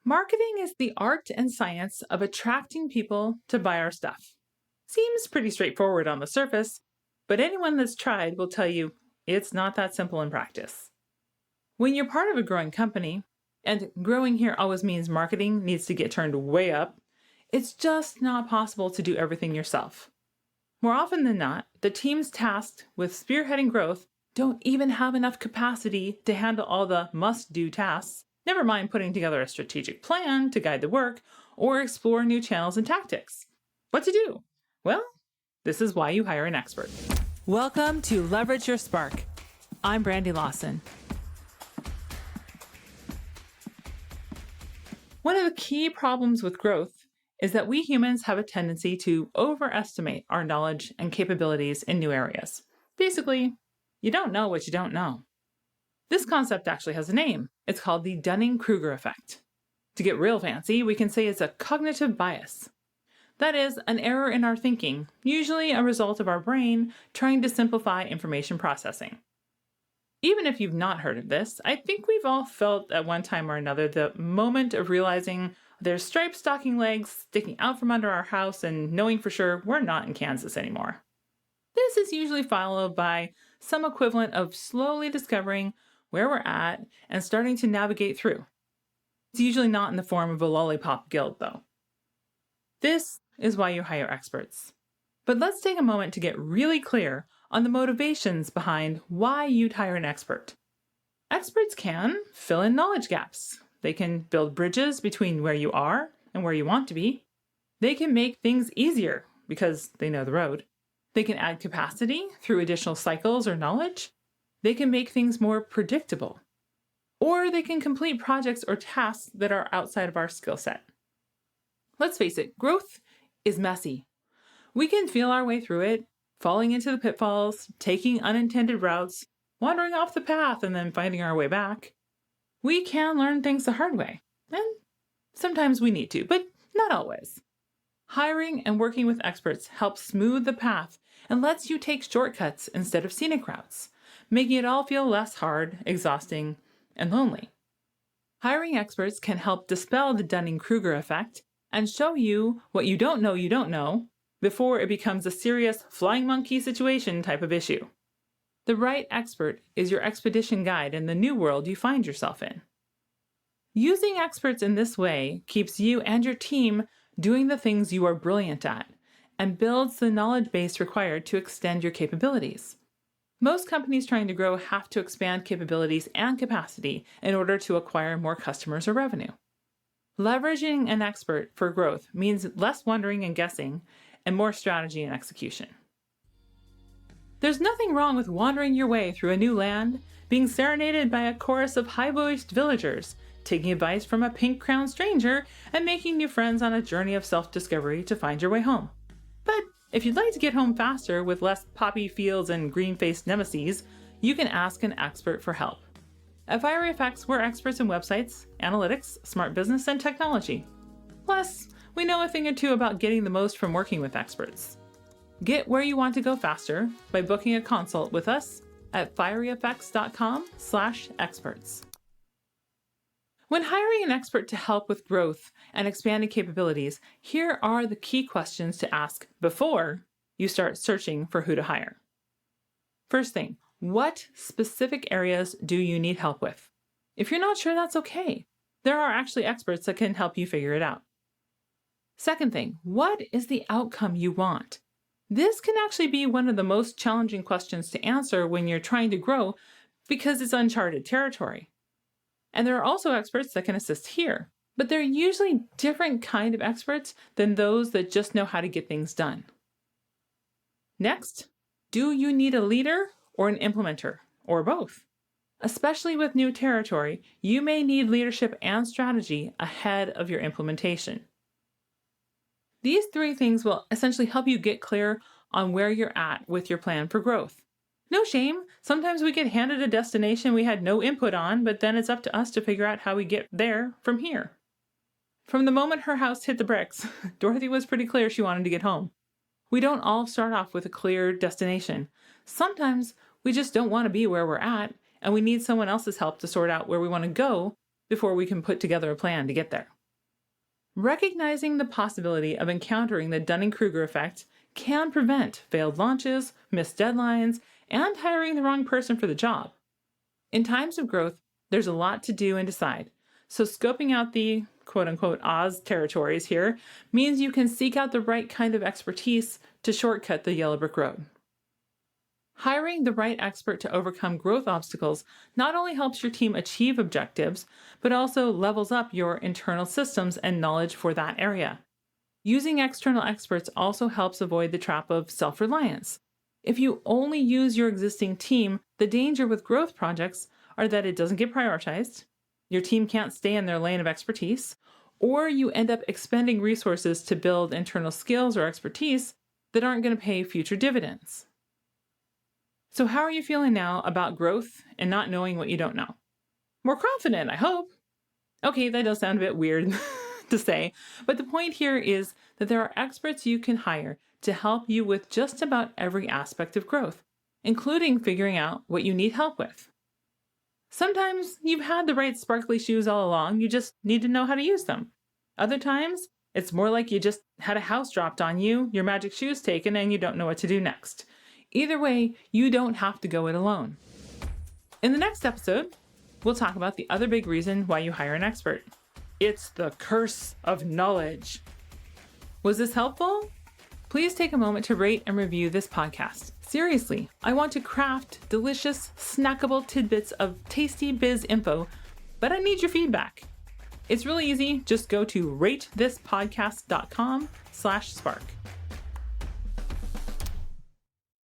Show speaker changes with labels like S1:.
S1: Marketing is the art and science of attracting people to buy our stuff. Seems pretty straightforward on the surface, but anyone that's tried will tell you it's not that simple in practice. When you're part of a growing company, and growing here always means marketing needs to get turned way up, it's just not possible to do everything yourself. More often than not, the teams tasked with spearheading growth don't even have enough capacity to handle all the must-do tasks, never mind putting together a strategic plan to guide the work or explore new channels and tactics. What to do? Well, this is why you hire an expert. Welcome to Leverage Your Spark. I'm Brandy Lawson. One of the key problems with growth is that we humans have a tendency to overestimate our knowledge and capabilities in new areas. Basically, you don't know what you don't know. This concept actually has a name. It's called the Dunning-Kruger effect. To get real fancy, we can say it's a cognitive bias. That is, an error in our thinking, usually a result of our brain trying to simplify information processing. Even if you've not heard of this, I think we've all felt at one time or another the moment of realizing there's striped stocking legs sticking out from under our house and knowing for sure we're not in Kansas anymore. This is usually followed by some equivalent of slowly discovering where we're at and starting to navigate through. It's usually not in the form of a lollipop guild, though. This is why you hire experts. But let's take a moment to get really clear on the motivations behind why you'd hire an expert. Experts can fill in knowledge gaps. They can build bridges between where you are and where you want to be. They can make things easier because they know the road. They can add capacity through additional cycles or knowledge. They can make things more predictable. Or they can complete projects or tasks that are outside of our skill set. Let's face it, growth is messy. We can feel our way through it, falling into the pitfalls, taking unintended routes, wandering off the path, and then finding our way back. We can learn things the hard way, and sometimes we need to, but not always. Hiring and working with experts helps smooth the path and lets you take shortcuts instead of scenic routes, making it all feel less hard, exhausting, and lonely. Hiring experts can help dispel the Dunning-Kruger effect and show you what you don't know before it becomes a serious flying monkey situation type of issue. The right expert is your expedition guide in the new world you find yourself in. Using experts in this way keeps you and your team doing the things you are brilliant at and builds the knowledge base required to extend your capabilities. Most companies trying to grow have to expand capabilities and capacity in order to acquire more customers or revenue. Leveraging an expert for growth means less wondering and guessing and more strategy and execution. There's nothing wrong with wandering your way through a new land, being serenaded by a chorus of high-voiced villagers, taking advice from a pink-crowned stranger, and making new friends on a journey of self-discovery to find your way home. But if you'd like to get home faster with less poppy fields and green-faced nemesis, you can ask an expert for help. At FireFX, we're experts in websites, analytics, smart business, and technology. Plus, we know a thing or two about getting the most from working with experts. Get where you want to go faster by booking a consult with us at firefx.com/experts. When hiring an expert to help with growth and expanding capabilities, here are the key questions to ask before you start searching for who to hire. First thing, what specific areas do you need help with? If you're not sure, that's okay. There are actually experts that can help you figure it out. Second thing, what is the outcome you want? This can actually be one of the most challenging questions to answer when you're trying to grow because it's uncharted territory. And there are also experts that can assist here, but they're usually different kind of experts than those that just know how to get things done. Next, do you need a leader or an implementer, or both? Especially with new territory, you may need leadership and strategy ahead of your implementation. These three things will essentially help you get clear on where you're at with your plan for growth. No shame. Sometimes we get handed a destination we had no input on, but then it's up to us to figure out how we get there from here. From the moment her house hit the bricks, Dorothy was pretty clear she wanted to get home. We don't all start off with a clear destination. Sometimes we just don't want to be where we're at, and we need someone else's help to sort out where we want to go before we can put together a plan to get there. Recognizing the possibility of encountering the Dunning-Kruger effect can prevent failed launches, missed deadlines, and hiring the wrong person for the job. In times of growth, there's a lot to do and decide. So scoping out the quote-unquote Oz territories here means you can seek out the right kind of expertise to shortcut the yellow brick road. Hiring the right expert to overcome growth obstacles not only helps your team achieve objectives, but also levels up your internal systems and knowledge for that area. Using external experts also helps avoid the trap of self-reliance. If you only use your existing team, the danger with growth projects are that it doesn't get prioritized, your team can't stay in their lane of expertise, or you end up expending resources to build internal skills or expertise that aren't going to pay future dividends. So how are you feeling now about growth and not knowing what you don't know? More confident, I hope. Okay, that does sound a bit weird to say, but the point here is that there are experts you can hire to help you with just about every aspect of growth, including figuring out what you need help with. Sometimes you've had the right sparkly shoes all along, you just need to know how to use them. Other times, it's more like you just had a house dropped on you, your magic shoes taken, and you don't know what to do next. Either way, you don't have to go it alone. In the next episode, we'll talk about the other big reason why you hire an expert. It's the curse of knowledge. Was this helpful? Please take a moment to rate and review this podcast. Seriously, I want to craft delicious, snackable tidbits of tasty biz info, but I need your feedback. It's really easy. Just go to ratethispodcast.com/spark.